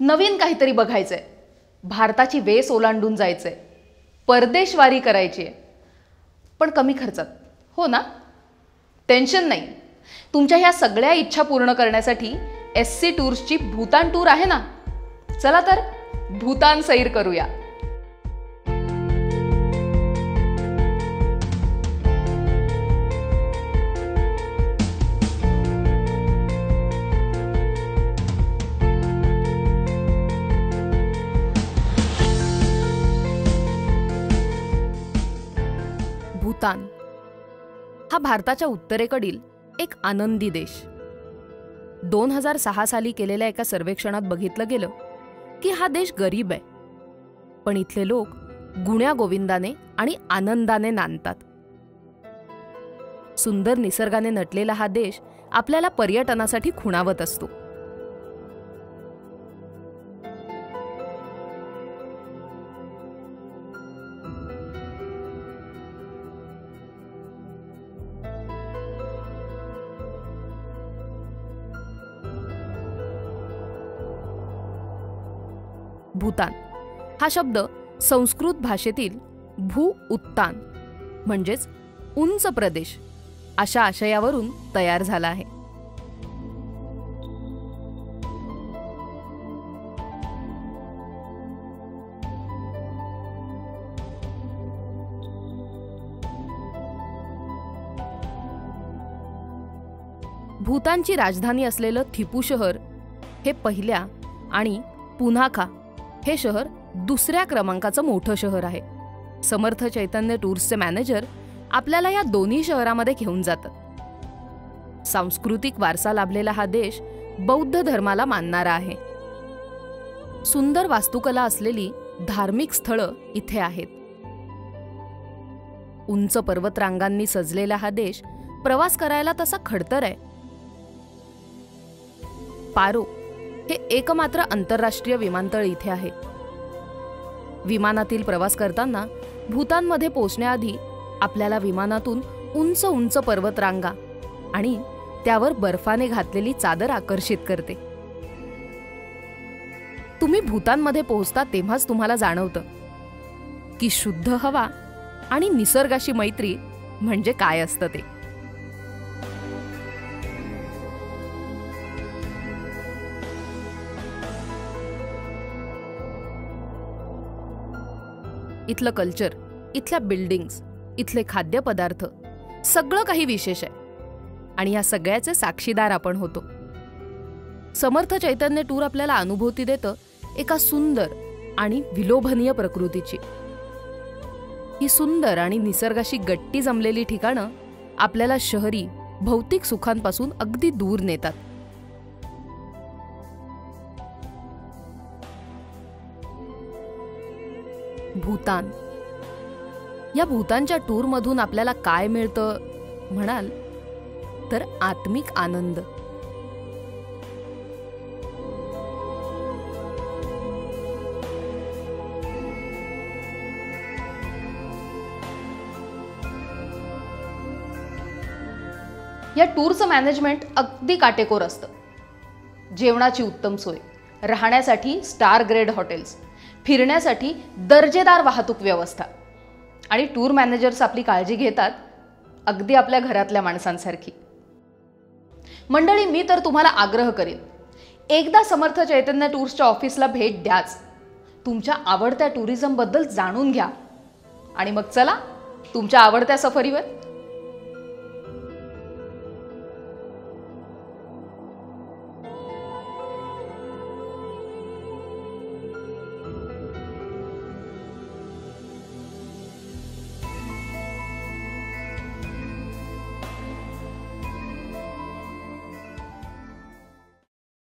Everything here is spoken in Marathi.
नवीन काहीतरी बघायचंय, भारताची वेस ओलांडून जायचंय, परदेशवारी करायची आहे, पण कमी खर्चात, हो ना? टेन्शन नाही. तुमच्या ह्या सगळ्या इच्छा पूर्ण करण्यासाठी SC टूर्सची भूतान टूर आहे ना. चला तर भूतान सैर करूया. भूतान हा भारताच्या उत्तरेकडील एक आनंदी देश. 2006 साली केलेल्या एका सर्वेक्षणात बघितलं गेलं की हा देश गरीब आहे, पण इथले लोक गुण्या गोविंदाने आणि आनंदाने नांदतात. सुंदर निसर्गाने नटलेला हा देश आपल्याला पर्यटनासाठी खुणावत असतो. भूतान हा शब्द संस्कृत भाषेतील भू उत्तान म्हणजेच उंच प्रदेश अशा आशयावरून तयार झाला आहे. भूतानची राजधानी असलेलं थिपू शहर हे पहिल्या आणि पुनाखा हे शहर दुसऱ्या क्रमांकाचं मोठं शहर आहे. समर्थ चैतन्य टूर्सचे मॅनेजर आपल्याला या दोन्ही शहरामध्ये घेऊन जातात. सांस्कृतिक वारसा लाभलेला हा देश बौद्ध धर्माला मानणारा आहे. सुंदर वास्तुकला असलेली धार्मिक स्थळं इथे आहेत. उंच पर्वतरांगांनी सजलेला हा देश प्रवास करायला तसा खडतर आहे. पारो हे एकमात्र आंतरराष्ट्रीय विमानतळ इथे आहे. विमानातील प्रवास करताना भूतानमध्ये पोहोचण्याआधी आपल्याला विमानातून उंच उंच पर्वतरांगा आणि त्यावर बर्फाने घातलेली चादर आकर्षित करते. तुम्ही भूतानमध्ये पोहोचता तेव्हाच तुम्हाला जाणवतं की शुद्ध हवा आणि निसर्गाशी मैत्री म्हणजे काय असतं ते. इथलं कल्चर, इथल्या बिल्डिंग्स, इथले खाद्यपदार्थ सगळं काही विशेष आहे आणि या सगळ्याचे साक्षीदार आपण होतो. समर्थ चैतन्य टूर आपल्याला अनुभूती देतं एका सुंदर आणि विलोभनीय प्रकृतीची. ही सुंदर आणि निसर्गाशी गट्टी जमलेली ठिकाणं आपल्याला शहरी भौतिक सुखांपासून अगदी दूर नेतात. भूतान या भूतानच्या टूरमधून आपल्याला काय मिळतं म्हणाल तर आत्मिक आनंद. या टूरचं मॅनेजमेंट अगदी काटेकोर असतं. जेवणाची उत्तम सोय, राहण्यासाठी स्टार ग्रेड हॉटेल्स, फिरण्यासाठी दर्जेदार वाहतूक व्यवस्था आणि टूर मॅनेजर्स आपली काळजी घेतात अगदी आपल्या घरातल्या माणसांसारखी. मंडळी, मी तर तुम्हाला आग्रह करीन, एकदा समर्थ चैतन्य टूर्सच्या ऑफिसला भेट द्याच. तुमच्या आवडत्या टुरिझम बद्दल जाणून घ्या आणि मग चला तुमच्या आवडत्या सफरीवर.